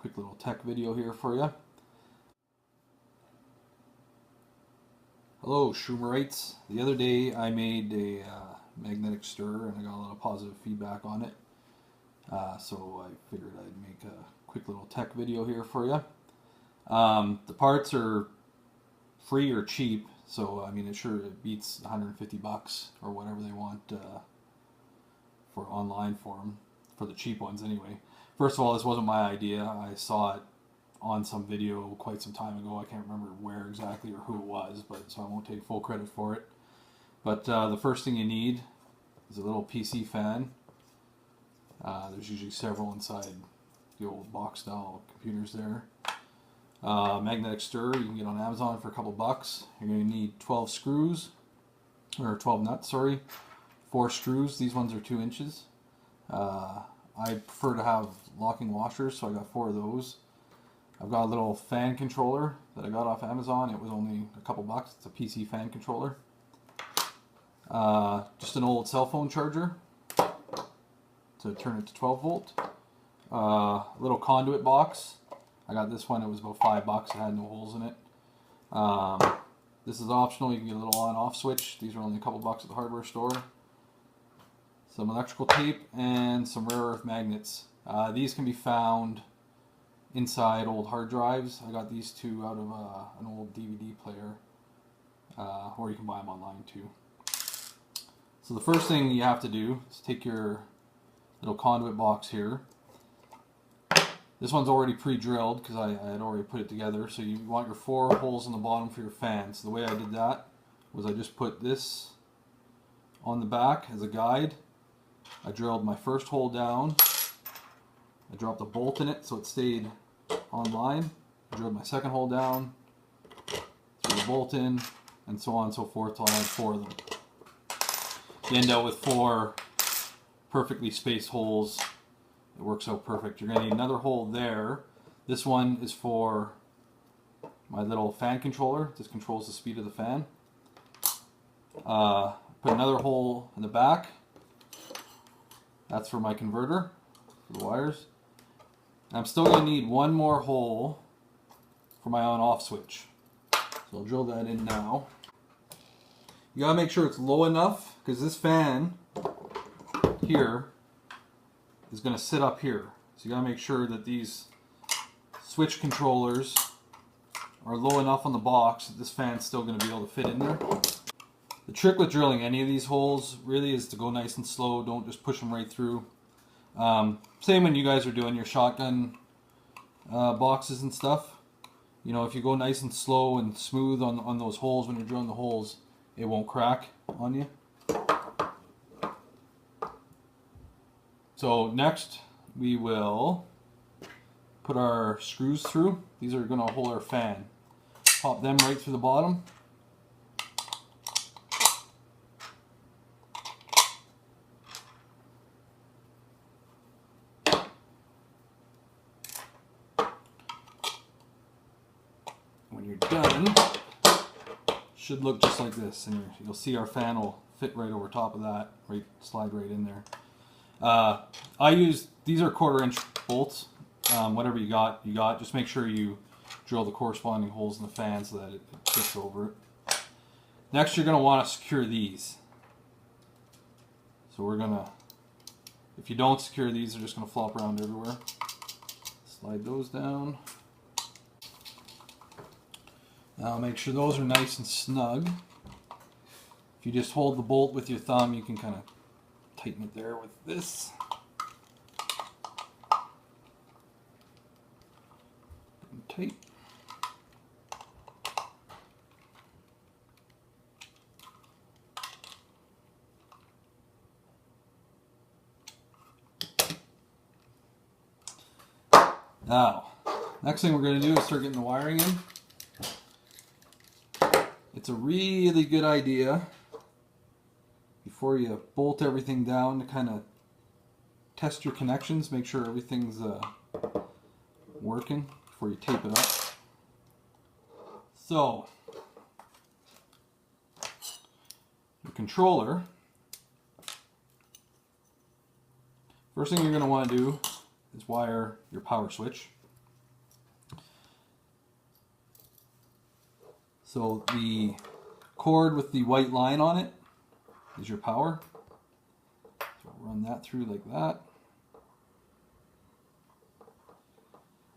quick little tech video here for you. Hello Shoomerites. The other day I made a magnetic stir and I got a lot of positive feedback on it. So I figured I'd make a quick little tech video here for you. The parts are free or cheap, so I mean it beats 150 bucks or whatever they want for online for them, for the cheap ones anyway. First of all, this wasn't my idea. I saw it on some video quite some time ago. I can't remember where exactly or who it was, but so I won't take full credit for it. But the first thing you need is a little PC fan. There's usually several inside the old box style computers there. Magnetic stir you can get on Amazon for a couple bucks. You're going to need 12 screws, or 12 nuts, sorry. 4 screws. These ones are 2 inches. I prefer to have locking washers, so I got 4 of those. I've got a little fan controller that I got off Amazon. It was only a couple bucks. It's a PC fan controller. Just an old cell phone charger to turn it to 12 volt. A little conduit box. I got this one. It was about 5 bucks. It had no holes in it. This is optional. You can get a little on-off switch. These are only a couple bucks at the hardware store. Some electrical tape and some rare earth magnets. These can be found inside old hard drives. I got these 2 out of an old DVD player, or you can buy them online too. So the first thing you have to do is take your little conduit box here. This one's already pre-drilled because I had already put it together. So you want your 4 holes in the bottom for your fan. So the way I did that was I just put this on the back as a guide. I drilled my first hole down. I dropped a bolt in it so it stayed on line. I drilled my second hole down, threw the bolt in, and so on and so forth till I had 4 of them. You end up with 4 perfectly spaced holes. It works out perfect. You're going to need another hole there. This one is for my little fan controller. This controls the speed of the fan. Put another hole in the back. That's for my converter, for the wires. I'm still going to need 1 more hole for my on-off switch. So I'll drill that in now. You got to make sure it's low enough because this fan here is going to sit up here. So you got to make sure that these switch controllers are low enough on the box that this fan's still going to be able to fit in there. The trick with drilling any of these holes really is to go nice and slow. Don't just push them right through. Same when you guys are doing your shotgun boxes and stuff. You know, if you go nice and slow and smooth on those holes when you're drilling the holes, it won't crack on you. So next we will put our screws through. These are going to hold our fan. Pop them right through the bottom. When you're done, should look just like this, and you'll see our fan will fit right over top of that, slide right in there. I use, these are 1/4 inch bolts. Whatever you got. Just make sure you drill the corresponding holes in the fan so that it fits over it. Next, you're going to want to secure these. So we're going to, if you don't secure these, they're just going to flop around everywhere. Slide those down. Now make sure those are nice and snug. If you just hold the bolt with your thumb, you can kind of tighten it there with this. And tight. Now, next thing we're going to do is start getting the wiring in. It's a really good idea before you bolt everything down to kind of test your connections, make sure everything's working before you tape it up. So, your controller, first thing you're going to want to do is wire your power switch. So the cord with the white line on it is your power. So run that through like that.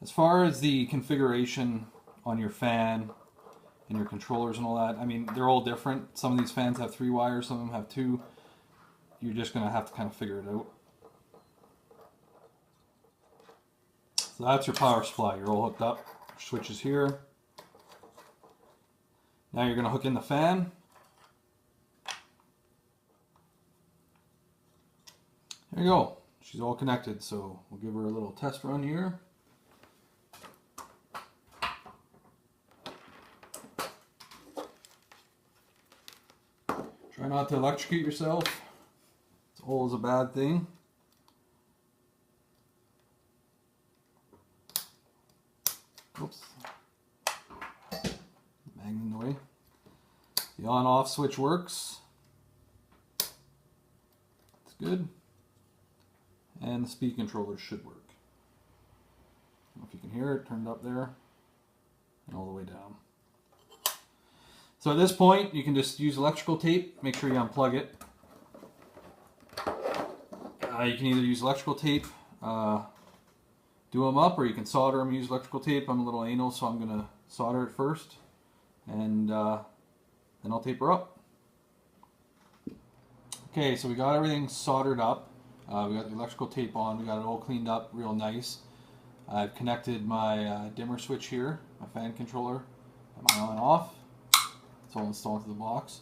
As far as the configuration on your fan and your controllers and all that, I mean, they're all different. Some of these fans have 3 wires, some of them have 2. You're just going to have to kind of figure it out. So that's your power supply. You're all hooked up. Switch is here. Now you're going to hook in the fan. There you go. She's all connected. So we'll give her a little test run here. Try not to electrocute yourself. It's always a bad thing. Oops. Magnet in the way. The on-off switch works. It's good. And the speed controller should work. I don't know if you can hear it, turned up there and all the way down. So at this point, you can just use electrical tape. Make sure you unplug it. You can either use electrical tape, do them up, or you can solder them, use electrical tape. I'm a little anal, so I'm going to solder it first, and then I'll tape her up. Okay, so we got everything soldered up. We got the electrical tape on. We got it all cleaned up real nice. I've connected my dimmer switch here, my fan controller, and my on-off. It's all installed into the box.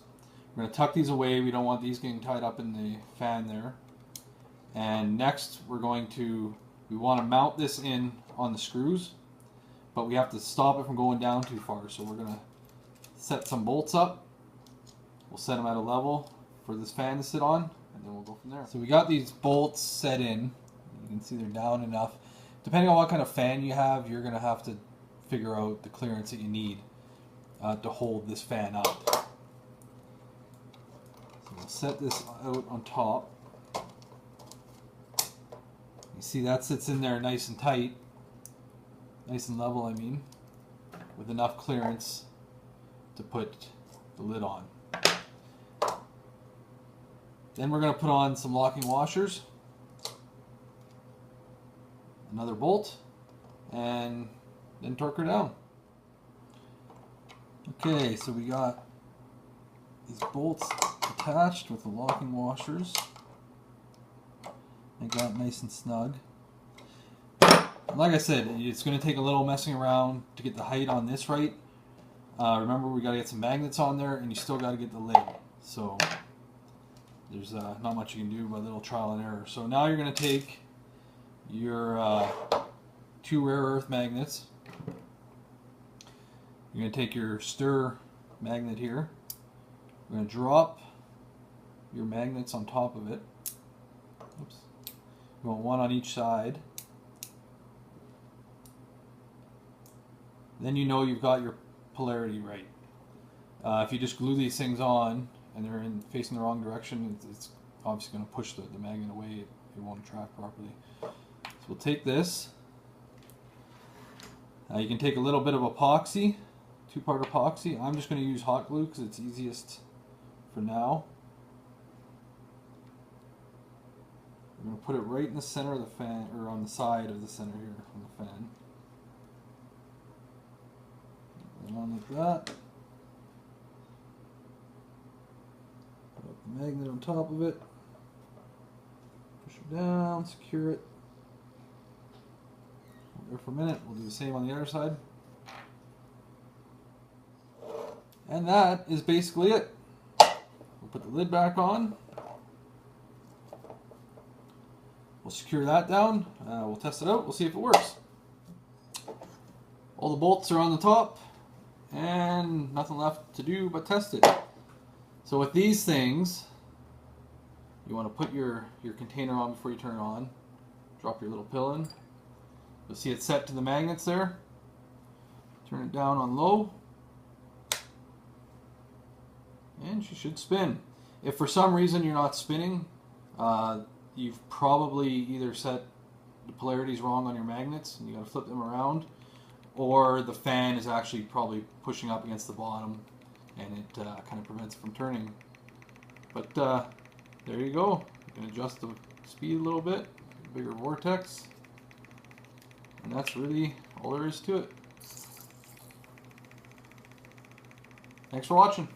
We're going to tuck these away. We don't want these getting tied up in the fan there. And next we want to mount this in on the screws, but we have to stop it from going down too far. So we're going to set some bolts up. We'll set them at a level for this fan to sit on, and then we'll go from there. So we got these bolts set in. You can see they're down enough. Depending on what kind of fan you have, you're going to have to figure out the clearance that you need to hold this fan up. So we'll set this out on top. You see that sits in there nice and tight, nice and level, I mean, with enough clearance to put the lid on. Then we're going to put on some locking washers, another bolt, and then torque her down. Okay, so we got these bolts attached with the locking washers. They got nice and snug. Like I said, it's going to take a little messing around to get the height on this right. Remember, we got to get some magnets on there, and you still got to get the lid. So there's not much you can do but a little trial and error. So now you're going to take your 2 rare earth magnets. You're going to take your stir magnet here. We're going to drop your magnets on top of it. Oops. You want one on each side. Then you know you've got your polarity right. If you just glue these things on and they're facing the wrong direction, it's obviously going to push the magnet away. It won't attract properly. So we'll take this. You can take a little bit of epoxy, 2-part epoxy. I'm just going to use hot glue because it's easiest for now. We're going to put it right in the center of the fan, or on the side of the center here on the fan. Put it on like that. Put the magnet on top of it. Push it down, secure it. Hold there for a minute. We'll do the same on the other side. And that is basically it. We'll put the lid back on. We'll secure that down. We'll test it out. We'll see if it works. All the bolts are on the top, and nothing left to do but test it. So with these things, you want to put your container on before you turn it on. Drop your little pill in. You'll see it set to the magnets there. Turn it down on low. And she should spin. If for some reason you're not spinning, you've probably either set the polarities wrong on your magnets and you got to flip them around, or the fan is actually probably pushing up against the bottom and it kind of prevents it from turning. But there you go. You can adjust the speed a little bit, bigger vortex, and that's really all there is to it. Thanks for watching.